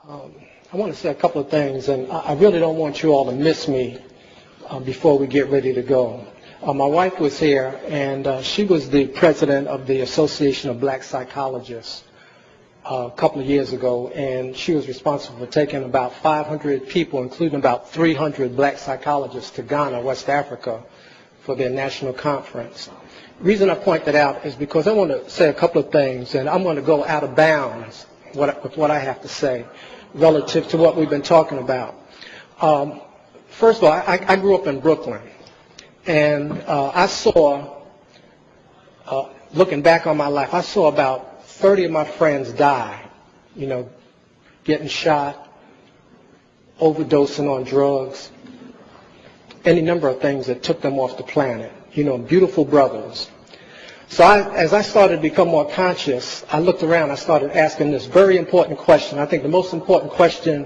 I want to say a couple of things, and I really don't want you all to miss me before we get ready to go. My wife was here, and she was the president of the Association of Black Psychologists a couple of years ago, and she was responsible for taking about 500 people, including about 300 black psychologists, to Ghana, West Africa, for their national conference. The reason I point that out is because I want to say a couple of things, and I'm going to go out of bounds with what I have to say relative to what we've been talking about. First of all, I grew up in Brooklyn, and I saw, looking back on my life, I saw about 30 of my friends die, getting shot, overdosing on drugs, any number of things that took them off the planet, beautiful brothers. So as I started to become more conscious, I looked around, I started asking this very important question. I think the most important question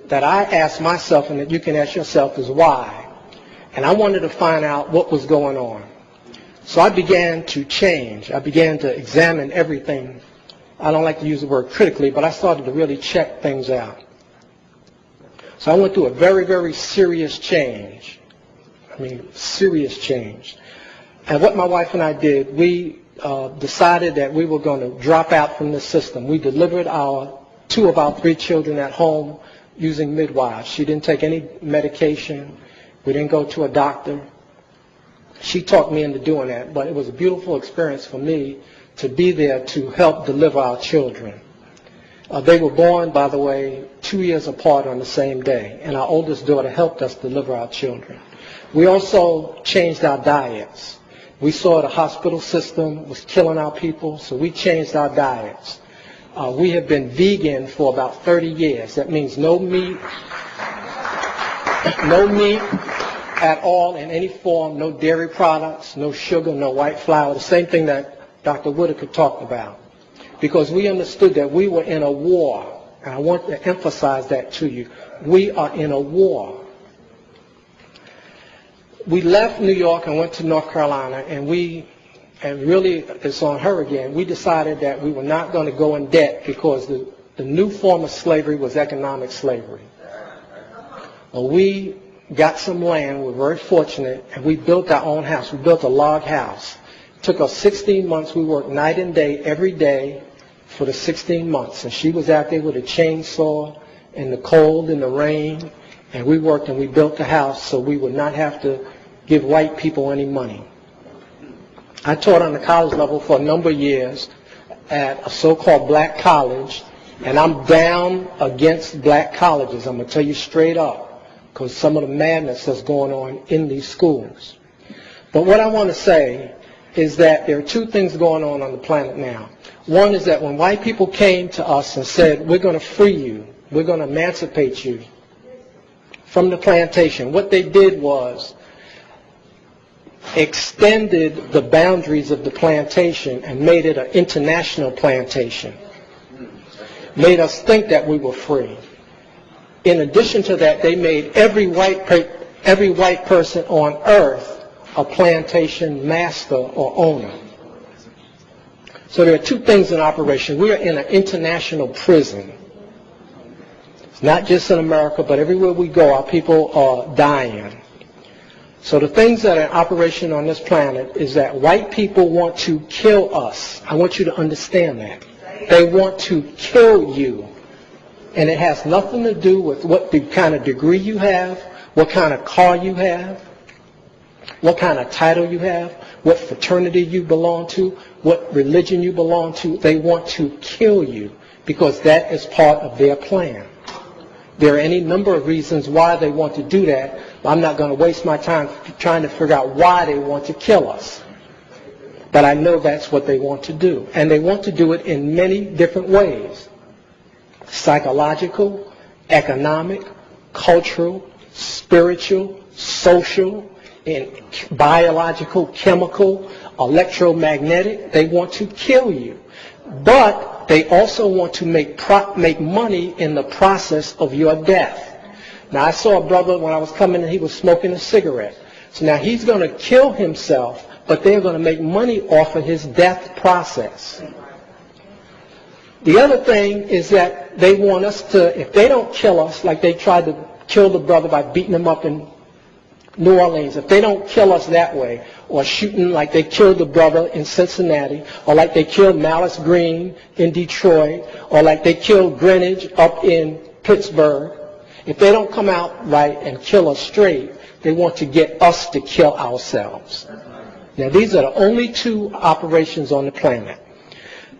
that I ask myself and that you can ask yourself is why? And I wanted to find out what was going on. So I began to change. I began to examine everything. I don't like to use the word critically, but I started to really check things out. So I went through a very, very serious change. Serious change. And what my wife and I did, we decided that we were going to drop out from the system. We delivered two of our 3 children at home using midwives. She didn't take any medication. We didn't go to a doctor. She talked me into doing that, but it was a beautiful experience for me to be there to help deliver our children. They were born, by the way, 2 years apart on the same day, and our oldest daughter helped us deliver our children. We also changed our diets. We saw the hospital system was killing our people, so we changed our diets. We have been vegan for about 30 years. That means no meat at all in any form, no dairy products, no sugar, no white flour, the same thing that Dr. Whitaker talked about. Because we understood that we were in a war, and I want to emphasize that to you. We are in a war. We left New York and went to North Carolina, and really it's on her again, we decided that we were not going to go in debt because the new form of slavery was economic slavery. We got some land, we were very fortunate, and we built our own house. We built a log house. It took us 16 months. We worked night and day, every day for the 16 months. And she was out there with a chainsaw in the cold and the rain, and we worked and we built the house so we would not have to give white people any money. I taught on the college level for a number of years at a so-called black college, and I'm down against black colleges. I'm going to tell you straight up, because some of the madness that's going on in these schools. But what I want to say is that there are 2 things going on the planet now. One is that when white people came to us and said, we're going to free you, we're going to emancipate you from the plantation, what they did was extended the boundaries of the plantation and made it an international plantation. Made us think that we were free. In addition to that, they made every white person on earth a plantation master or owner. So there are 2 things in operation. We are in an international prison. It's not just in America, but everywhere we go, our people are dying. So the things that are in operation on this planet is that white people want to kill us. I want you to understand that. They want to kill you. And it has nothing to do with what the kind of degree you have, what kind of car you have, what kind of title you have, what fraternity you belong to, what religion you belong to. They want to kill you because that is part of their plan. There are any number of reasons why they want to do that. I'm not going to waste my time trying to figure out why they want to kill us. But I know that's what they want to do. And they want to do it in many different ways. Psychological, economic, cultural, spiritual, social, and biological, chemical, electromagnetic. They want to kill you. But they also want to make money in the process of your death. Now, I saw a brother when I was coming in, he was smoking a cigarette. So now he's going to kill himself, but they're going to make money off of his death process. The other thing is that they want us to, if they don't kill us like they tried to kill the brother by beating him up in New Orleans, if they don't kill us that way, or shooting like they killed the brother in Cincinnati, or like they killed Malice Green in Detroit, or like they killed Greenwich up in Pittsburgh, if they don't come out right and kill us straight, they want to get us to kill ourselves. Now, these are the only two operations on the planet.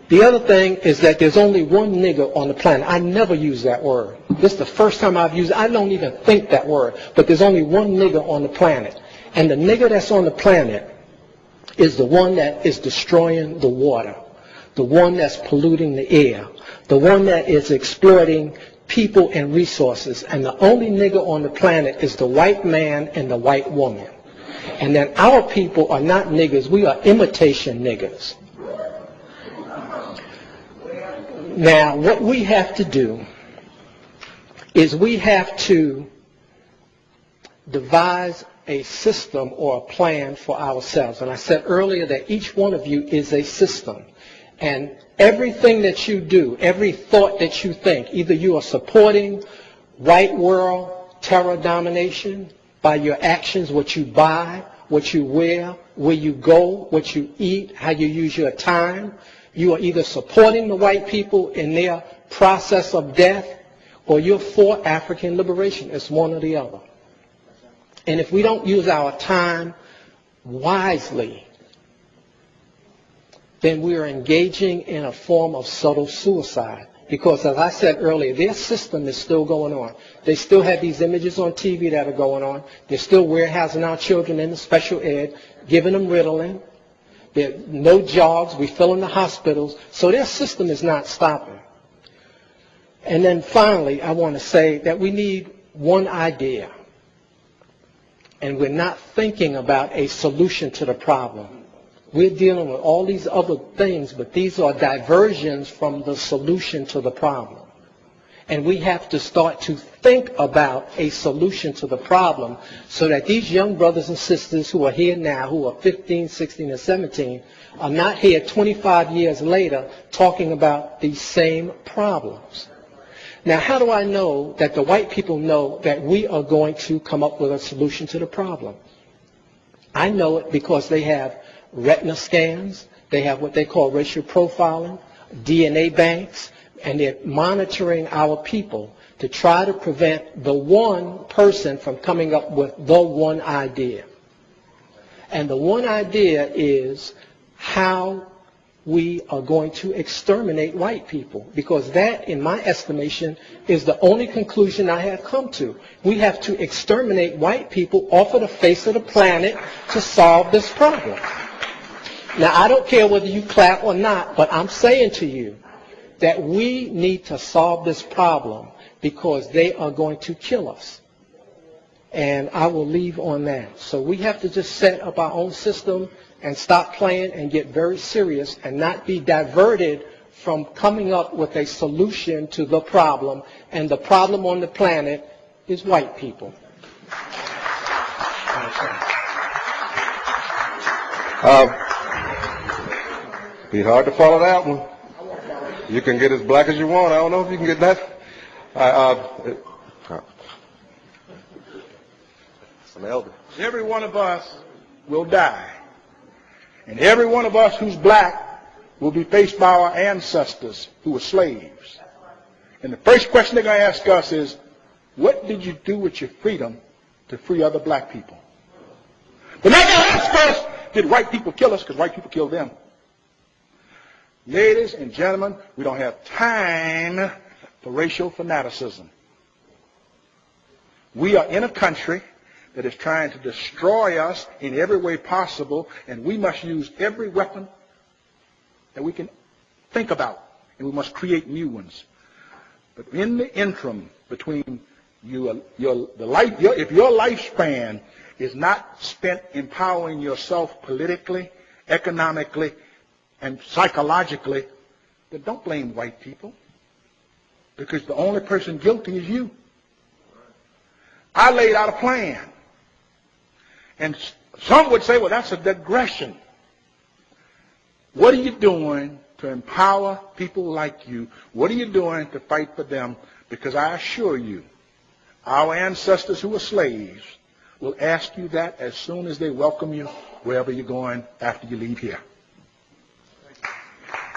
The other thing is that there's only one nigger on the planet. I never use that word. This is the first time I've used it. I don't even think that word. But there's only one nigger on the planet. And the nigger that's on the planet is the one that is destroying the water, the one that's polluting the air, the one that is exploiting people and resources. And the only nigger on the planet is the white man and the white woman. And then our people are not niggers. We are imitation niggers. Now, what we have to do is we have to devise a system or a plan for ourselves. And I said earlier that each one of you is a system. And everything that you do, every thought that you think, either you are supporting white world terror domination by your actions, what you buy, what you wear, where you go, what you eat, how you use your time. You are either supporting the white people in their process of death, or you're for African liberation. It's one or the other. And if we don't use our time wisely, then we are engaging in a form of subtle suicide. Because as I said earlier, their system is still going on. They still have these images on TV that are going on. They're still warehousing our children in the special ed, giving them Ritalin. There are no jobs. We fill in the hospitals. So their system is not stopping. And then finally, I want to say that we need one idea. And we're not thinking about a solution to the problem. We're dealing with all these other things, but these are diversions from the solution to the problem. And we have to start to think about a solution to the problem so that these young brothers and sisters who are here now, who are 15, 16, and 17, are not here 25 years later talking about these same problems. Now, how do I know that the white people know that we are going to come up with a solution to the problem? I know it because they have retina scans, they have what they call racial profiling, DNA banks, and they're monitoring our people to try to prevent the one person from coming up with the one idea. And the one idea is how we are going to exterminate white people, because that, in my estimation, is the only conclusion I have come to. We have to exterminate white people off of the face of the planet to solve this problem. Now, I don't care whether you clap or not, but I'm saying to you that we need to solve this problem because they are going to kill us. And I will leave on that. So we have to just set up our own system and stop playing and get very serious and not be diverted from coming up with a solution to the problem. And the problem on the planet is white people. Be hard to follow that one. You can get as black as you want. I don't know if you can get that. Some elder. Every one of us will die. And every one of us who's black will be faced by our ancestors who were slaves. And the first question they're going to ask us is, what did you do with your freedom to free other black people? But not going to ask us, did white people kill us? Because white people killed them. Ladies and gentlemen, we don't have time for racial fanaticism. We are in a country that is trying to destroy us in every way possible, and we must use every weapon that we can think about, and we must create new ones. But in the interim between if your lifespan is not spent empowering yourself politically, economically, and psychologically, then don't blame white people, because the only person guilty is you. I laid out a plan. And some would say, well, that's a digression. What are you doing to empower people like you. What are you doing to fight for them? Because I assure you, our ancestors who were slaves will ask you that as soon as they welcome you wherever you're going after you leave here.